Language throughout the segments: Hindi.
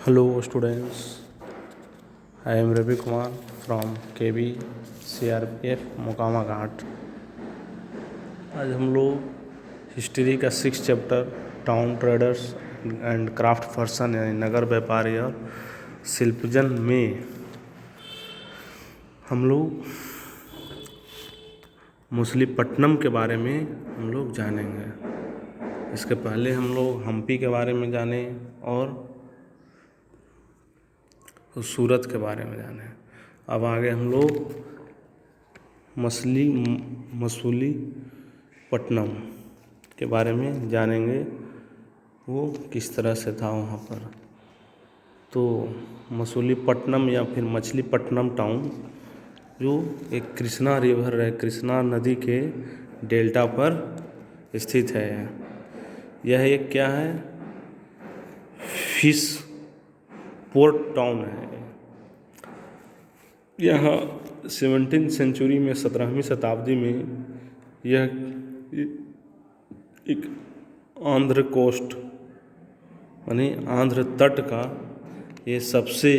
Hello students, I am Ravi Kumar from KB CRPF Mokama घाट। आज हम लोग हिस्ट्री का 6 chapter town traders and craft person यानी नगर व्यापारी और शिल्पजन में हम लोग मछलीपट्टनम के बारे में हम लोग जानेंगे। इसके पहले हम लोग हम्पी के बारे में जाने और सूरत के बारे में जाने। अब आगे हम लोग मछलीपट्टनम के बारे में जानेंगे, वो किस तरह से था वहाँ पर। तो मछलीपट्टनम या फिर मछलीपट्टनम टाउन जो एक कृष्णा रिवर है, कृष्णा नदी के डेल्टा पर स्थित है। यह एक क्या है, फिश पोर्ट टाउन है। यहाँ 17वीं सेंचुरी में 17वीं शताब्दी में यह एक आंध्र कोस्ट यानी आंध्र तट का ये सबसे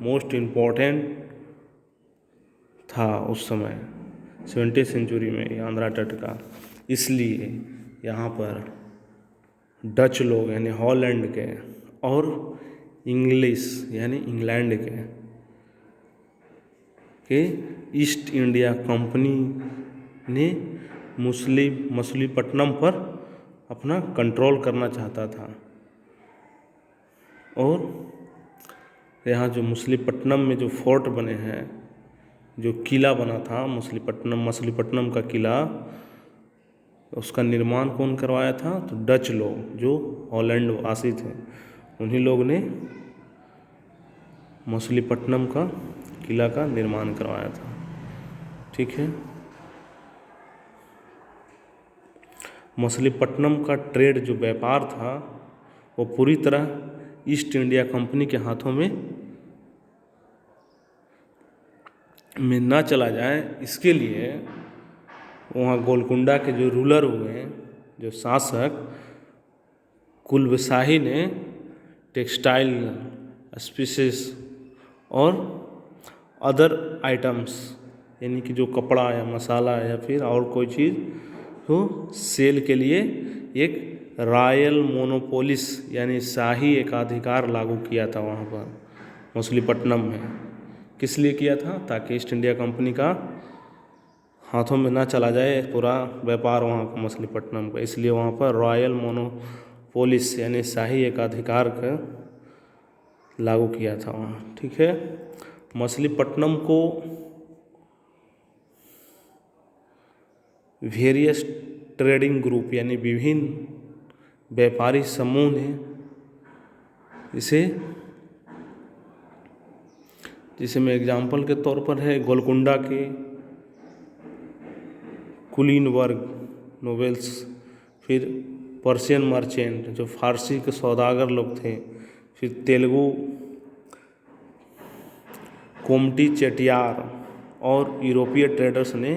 मोस्ट इम्पोर्टेंट था उस समय 17वीं सेंचुरी में आंध्रा तट का। इसलिए यहाँ पर डच लोग यानी हॉलैंड के और इंग्लिश यानी इंग्लैंड के ईस्ट इंडिया कंपनी ने मछलीपट्टनम पर अपना कंट्रोल करना चाहता था। और यहाँ जो मछलीपट्टनम में जो फोर्ट बने हैं, जो किला बना था मछलीपट्टनम का किला, उसका निर्माण कौन करवाया था? तो डच लोग जो हॉलैंड वासी थे, उन्हीं लोग ने मछलीपट्टनम का किला का निर्माण करवाया था। ठीक है। मछलीपट्टनम का ट्रेड जो व्यापार था वो पूरी तरह ईस्ट इंडिया कंपनी के हाथों में ना चला जाए, इसके लिए वहाँ गोलकुंडा के जो रूलर हुए, जो शासक कुलवशाही ने टेक्सटाइल स्पीसीज और अदर आइटम्स यानी कि जो कपड़ा या मसाला या फिर और कोई चीज़ तो सेल के लिए एक रॉयल मोनोपोलिस यानी शाही एकाधिकार लागू किया था वहाँ पर मछलीपट्टनम में। किस लिए किया था? ताकि ईस्ट इंडिया कंपनी का हाथों में ना चला जाए पूरा व्यापार वहाँ का मछलीपट्टनम का। इसलिए वहाँ पर रॉयल मोनोपोलिस यानी शाही एकाधिकार का लागू किया था वहाँ। ठीक है। मछलीपट्टनम को वेरियस ट्रेडिंग ग्रुप यानी विभिन्न व्यापारी समूह ने इसे, जिसे में एग्जाम्पल के तौर पर है गोलकुंडा के कुलीनबर्ग नोवेल्स, फिर पर्शियन मर्चेंट जो फारसी के सौदागर लोग थे, फिर तेलुगु कोमटी चेटियार और यूरोपीय ट्रेडर्स ने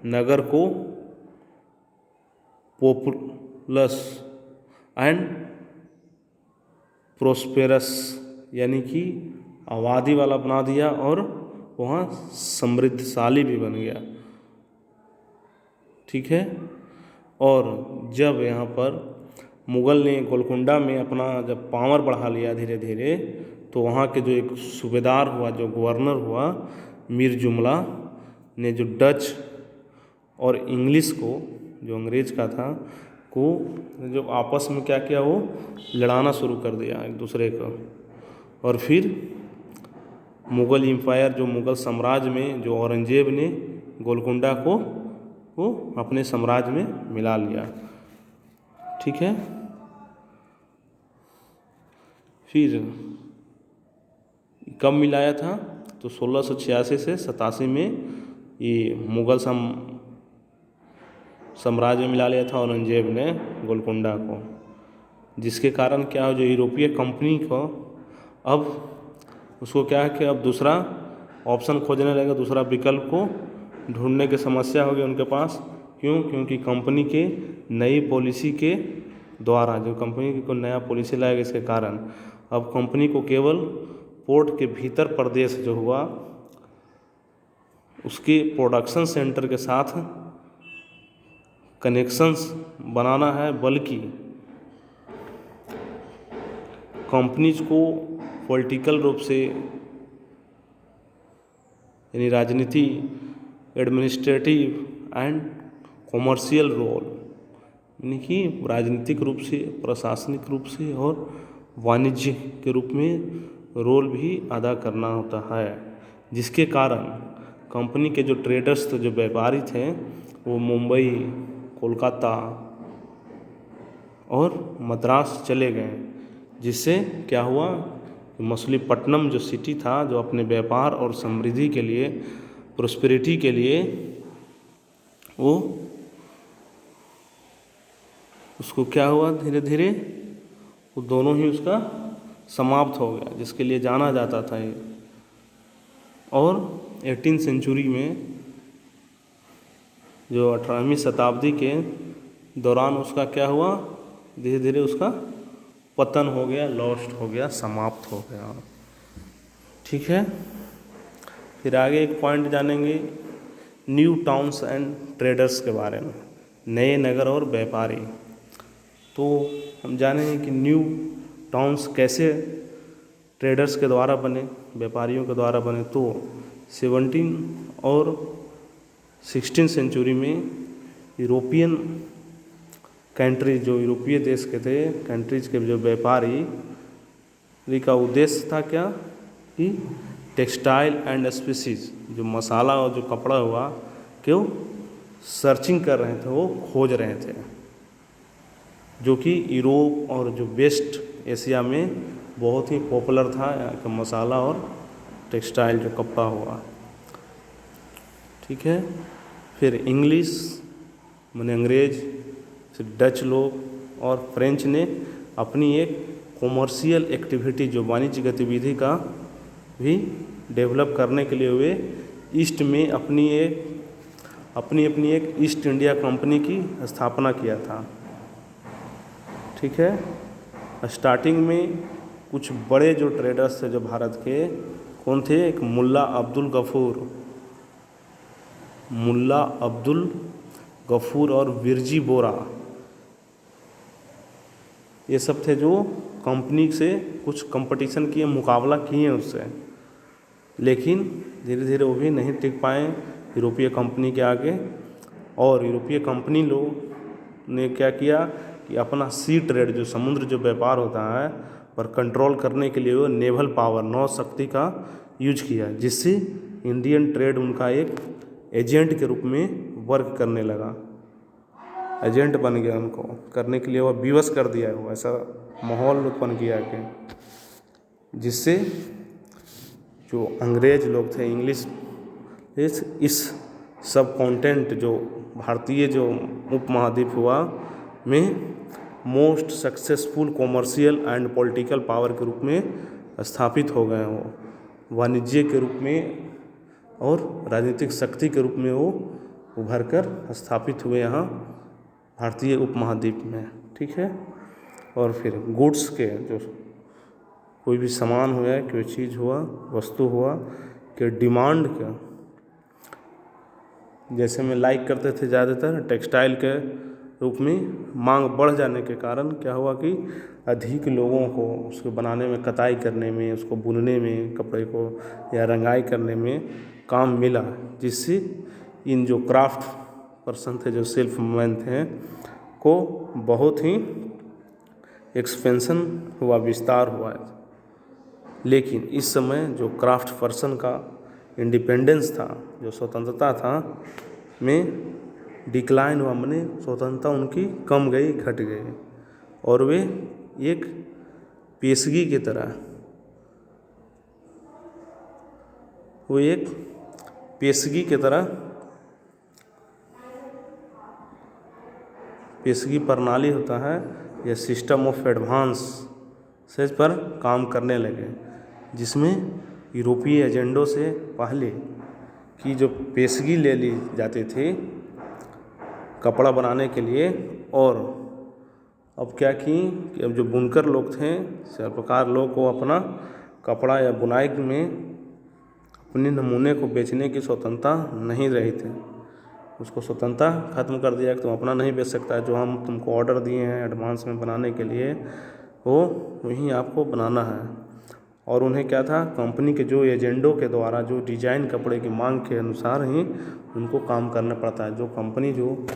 नगर को पॉपुलस एंड प्रोस्पेरस यानी कि आबादी वाला बना दिया और वहाँ समृद्धशाली भी बन गया। ठीक है। और जब यहाँ पर मुग़ल ने गोलकुंडा में अपना जब पावर बढ़ा लिया धीरे धीरे, तो वहाँ के जो एक सूबेदार हुआ, जो गवर्नर हुआ, मीर जुमला ने जो डच और इंग्लिश को, जो अंग्रेज़ का था, को जो आपस में क्या किया, वो लड़ाना शुरू कर दिया एक दूसरे को। और फिर मुग़ल एम्पायर जो मुग़ल साम्राज्य में जो औरंगजेब ने गोलकुंडा को वो अपने साम्राज्य में मिला लिया। ठीक है। फिर कब मिलाया था? तो 1686 से 87 में ये मुग़ल साम्राज्य में मिला लिया था औरंगजेब ने गोलकुंडा को, जिसके कारण क्या हो, जो यूरोपीय कंपनी को अब उसको क्या है कि अब दूसरा ऑप्शन खोजने लगे, दूसरा विकल्प को ढूंढने की समस्या होगी उनके पास। क्यों? क्योंकि कंपनी के नई पॉलिसी के द्वारा, जो कंपनी को नया पॉलिसी लाएगा, इसके कारण अब कंपनी को केवल पोर्ट के भीतर प्रदेश जो हुआ उसके प्रोडक्शन सेंटर के साथ कनेक्शंस बनाना है, बल्कि कंपनीज को पॉलिटिकल रूप से यानी राजनीति, एडमिनिस्ट्रेटिव एंड कॉमर्शियल रोल, यानी कि राजनीतिक रूप से, प्रशासनिक रूप से और वाणिज्य के रूप में रोल भी अदा करना होता है, जिसके कारण कंपनी के जो ट्रेडर्स थे, जो व्यापारी थे, वो मुंबई, कोलकाता और मद्रास चले गए। जिससे क्या हुआ, मछलीपट्टनम जो सिटी था, जो अपने व्यापार और समृद्धि के लिए, प्रोस्पेरिटी के लिए, वो उसको क्या हुआ, धीरे धीरे वो दोनों ही उसका समाप्त हो गया, जिसके लिए जाना जाता था ये। और 18वीं सेंचुरी में, जो 18वीं शताब्दी के दौरान उसका क्या हुआ, धीरे धीरे उसका पतन हो गया, लॉस्ट हो गया, समाप्त हो गया। ठीक है, फिर आगे एक पॉइंट जानेंगे न्यू टाउन्स एंड ट्रेडर्स के बारे में, नए नगर और व्यापारी। तो हम जानेंगे कि न्यू टाउन्स कैसे ट्रेडर्स के द्वारा बने, व्यापारियों के द्वारा बने। तो 17 और 16 सेंचुरी में यूरोपियन कंट्रीज, जो यूरोपीय देश के थे, कंट्रीज के जो व्यापारी का उद्देश्य था क्या, कि टेक्सटाइल एंड स्पीसीज, जो मसाला और जो कपड़ा हुआ, क्यों सर्चिंग कर रहे थे, वो खोज रहे थे, जो कि यूरोप और जो वेस्ट एशिया में बहुत ही पॉपुलर था, यहाँ का मसाला और टेक्सटाइल जो कपड़ा हुआ। ठीक है, फिर इंग्लिश माने अंग्रेज, फिर डच लोग और फ्रेंच ने अपनी एक कॉमर्शियल एक्टिविटी, जो वाणिज्य गतिविधि का भी डेवलप करने के लिए वे ईस्ट में अपनी एक ईस्ट इंडिया कंपनी की स्थापना किया था। ठीक है, स्टार्टिंग में कुछ बड़े जो ट्रेडर्स थे जो भारत के, कौन थे, एक मुल्ला अब्दुल गफूर और विरजी बोरा, ये सब थे जो कंपनी से कुछ कंपटीशन किए, मुकाबला किए उससे, लेकिन धीरे धीरे वो भी नहीं टिक पाए यूरोपीय कंपनी के आगे। और यूरोपीय कंपनी लोग ने क्या किया कि अपना सी ट्रेड, जो समुद्र जो व्यापार होता है, पर कंट्रोल करने के लिए वो नेवल पावर, नौ शक्ति का यूज किया, जिससे इंडियन ट्रेड उनका एक एजेंट के रूप में वर्क करने लगा, एजेंट बन गया, उनको करने के लिए वह विवश कर दिया, वो ऐसा माहौल उत्पन्न किया कि जिससे जो अंग्रेज लोग थे, इंग्लिश, इस सब कॉन्टेंट जो भारतीय जो उपमहाद्वीप हुआ में most successful commercial and political power के रूप में स्थापित हो गए। वो वाणिज्य के रूप में और राजनीतिक शक्ति के रूप में वो उभर कर स्थापित हुए यहाँ भारतीय उपमहाद्वीप में। ठीक है, और फिर गुड्स के, जो कोई भी सामान हुआ, कोई चीज़ हुआ, वस्तु हुआ के डिमांड का, जैसे में लाइक करते थे ज़्यादातर टेक्सटाइल के रूप में, मांग बढ़ जाने के कारण क्या हुआ कि अधिक लोगों को उसको बनाने में, कताई करने में, उसको बुनने में, कपड़े को या रंगाई करने में काम मिला, जिससे इन जो क्राफ्ट पर्सन थे, जो सेल्फ मैन थे, को बहुत ही एक्सपेंशन हुआ, विस्तार हुआ। लेकिन इस समय जो क्राफ्ट पर्सन का इंडिपेंडेंस था, जो स्वतंत्रता था, में डिक्लाइन हुआ, माने स्वतंत्रता उनकी कम गई, घट गई, और वे एक पेशगी की तरह, वो एक पेशगी की तरह, पेशगी प्रणाली होता है या सिस्टम ऑफ एडवांस से पर काम करने लगे, जिसमें यूरोपीय एजेंडों से पहले की जो पेशगी ले ली जाती थी कपड़ा बनाने के लिए, और अब क्या कि अब जो बुनकर लोग थे, शिल्पकार लोग को अपना कपड़ा या बुनाई में अपने नमूने को बेचने की स्वतंत्रता नहीं रही थी। उसको स्वतंत्रता खत्म कर दिया कि तुम अपना नहीं बेच सकता, जो हम तुमको ऑर्डर दिए हैं एडवांस में बनाने के लिए वो वहीं आपको बनाना है। और उन्हें क्या था, कंपनी के जो एजेंडों के द्वारा जो डिजाइन कपड़े की मांग के अनुसार ही उनको काम करना पड़ता है। जो कंपनी जो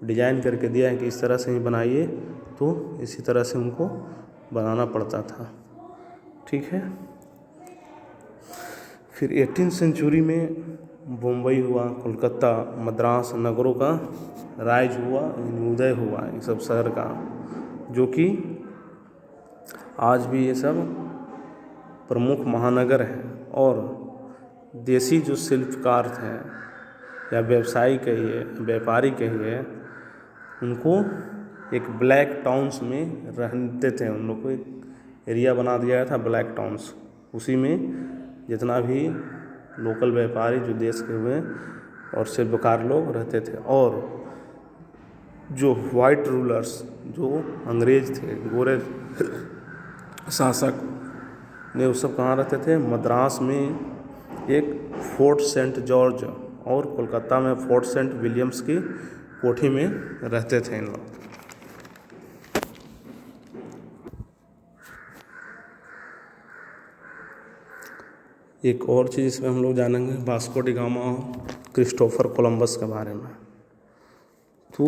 डिजाइन करके दिया है कि इस तरह से ही बनाइए, तो इसी तरह से उनको बनाना पड़ता था। ठीक है। फिर 18वीं सेंचुरी में बम्बई हुआ, कोलकाता, मद्रास नगरों का राइज हुआ, उदय हुआ ये सब शहर का, जो कि आज भी ये सब प्रमुख महानगर हैं। और देसी जो शिल्पकार थे या व्यवसायी कहिए, व्यापारी कहिए, उनको एक ब्लैक टाउन्स में रहते थे। उन लोग को एक एरिया बना दिया गया था ब्लैक टाउन्स, उसी में जितना भी लोकल व्यापारी जो देश के हुए और शिल्पकार लोग रहते थे। और जो वाइट रूलर्स, जो अंग्रेज थे, गोरे शासक ने, वो सब कहाँ रहते थे, मद्रास में एक फोर्ट सेंट जॉर्ज और कोलकाता में फोर्ट सेंट विलियम्स की कोठी में रहते थे इन लोग। एक और चीज़ इसमें हम लोग जानेंगे वास्को डी गामा और क्रिस्टोफर कोलंबस के बारे में। तो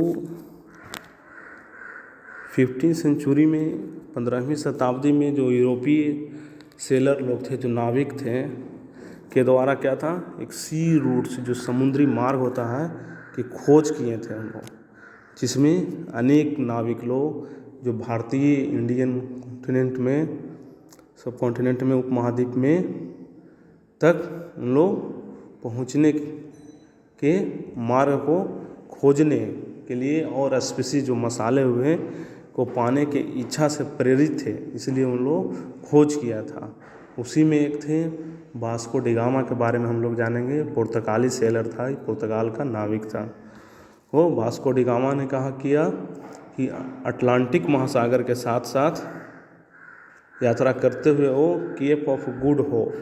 15वीं सेंचुरी में, 15वीं शताब्दी में जो यूरोपीय सेलर लोग थे, जो नाविक थे, के द्वारा क्या था, एक सी रूट्स जो समुद्री मार्ग होता है कि खोज किए थे हम लोग, जिसमें अनेक नाविक लोग जो भारतीय इंडियन कॉन्टिनेंट में, सब कॉन्टिनेंट में, उपमहाद्वीप में तक उन लोग पहुँचने के मार्ग को खोजने के लिए और स्पेसी जो मसाले हुए को पाने के इच्छा से प्रेरित थे, इसलिए उन लोग खोज किया था। उसी में एक थे वास्को डी गामा के बारे में हम लोग जानेंगे। पुर्तगाली सेलर था, पुर्तगाल का नाविक था। वो वास्को डी गामा ने कहा किया कि अटलांटिक महासागर के साथ साथ यात्रा करते हुए वो केप ऑफ गुड होप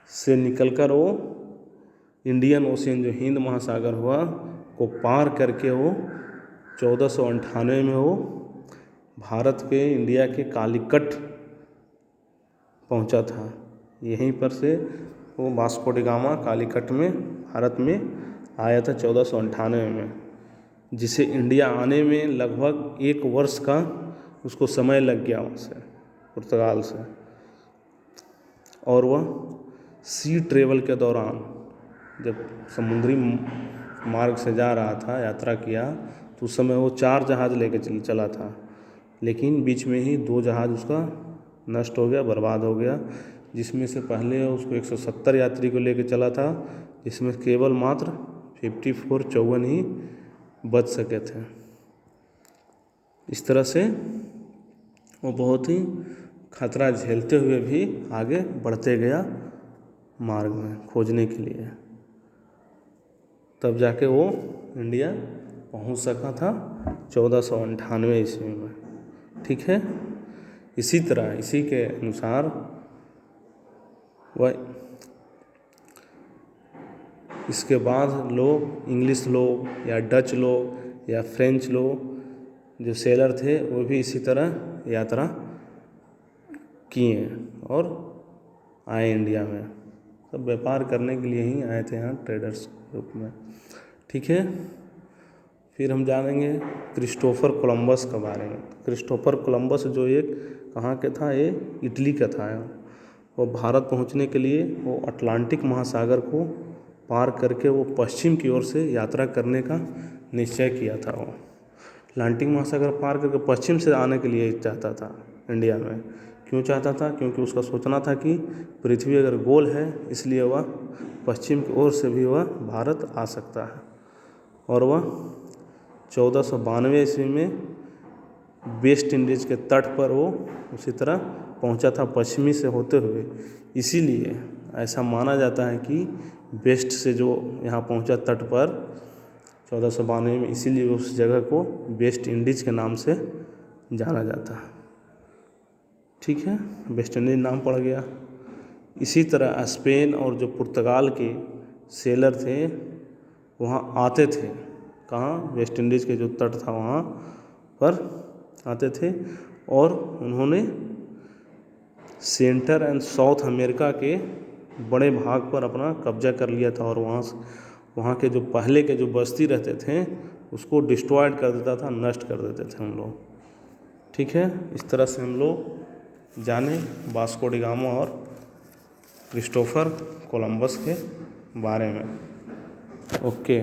से निकलकर वो इंडियन ओशियन जो हिंद महासागर हुआ को पार करके वो 1498 में वो भारत के, इंडिया के कालीकट पहुंचा था। यहीं पर से वो वास्को डी गामा कालीकट में भारत में आया था 1498 में, जिसे इंडिया आने में लगभग 1 वर्ष का उसको समय लग गया वहाँ से, पुर्तगाल से। और वह सी ट्रेवल के दौरान जब समुद्री मार्ग से जा रहा था, यात्रा किया, तो उस समय वो 4 जहाज़ लेके चला था, लेकिन बीच में ही 2 जहाज़ उसका नष्ट हो गया, बर्बाद हो गया। जिसमें से पहले उसको 170 यात्री को लेके चला था, जिसमें केवल मात्र 54 ही बच सके थे। इस तरह से वो बहुत ही खतरा झेलते हुए भी आगे बढ़ते गया मार्ग में खोजने के लिए, तब जाके वो इंडिया पहुंच सका था 1498 ईस्वी में। ठीक है। इसी तरह, इसी के अनुसार वह इसके बाद लोग, इंग्लिश लोग या डच लोग या फ्रेंच लोग जो सेलर थे, वो भी इसी तरह यात्रा किए और आए इंडिया में। सब व्यापार करने के लिए ही आए थे यहाँ, ट्रेडर्स के रूप में। ठीक है। फिर हम जानेंगे क्रिस्टोफर कोलंबस के बारे में। क्रिस्टोफर कोलंबस जो एक कहाँ के था, ये इटली का था। वो भारत पहुँचने के लिए वो अटलांटिक महासागर को पार करके वो पश्चिम की ओर से यात्रा करने का निश्चय किया था। वो अटलांटिक महासागर पार करके पश्चिम से आने के लिए चाहता था इंडिया में। क्यों चाहता था? क्योंकि उसका सोचना था कि पृथ्वी अगर गोल है, इसलिए वह पश्चिम की ओर से भी वह भारत आ सकता है। और वह 1492 ईस्वी में वेस्ट इंडीज़ के तट पर वो उसी तरह पहुंचा था, पश्चिमी से होते हुए। इसीलिए ऐसा माना जाता है कि वेस्ट से जो यहाँ पहुंचा तट पर 1492 में, इसीलिए उस जगह को वेस्ट इंडीज़ के नाम से जाना जाता है। ठीक है, वेस्ट इंडीज नाम पड़ गया। इसी तरह स्पेन और जो पुर्तगाल के सेलर थे वहाँ आते थे, कहाँ, वेस्ट इंडीज़ के जो तट था वहाँ पर आते थे और उन्होंने सेंटर एंड साउथ अमेरिका के बड़े भाग पर अपना कब्जा कर लिया था और वहाँ के जो पहले के जो बस्ती रहते थे उसको डिस्ट्रॉयड कर देता था, नष्ट कर देते थे हम लोग। ठीक है, इस तरह से हम लोग जाने वास्को डी गामा और क्रिस्टोफर कोलंबस के बारे में। ओके।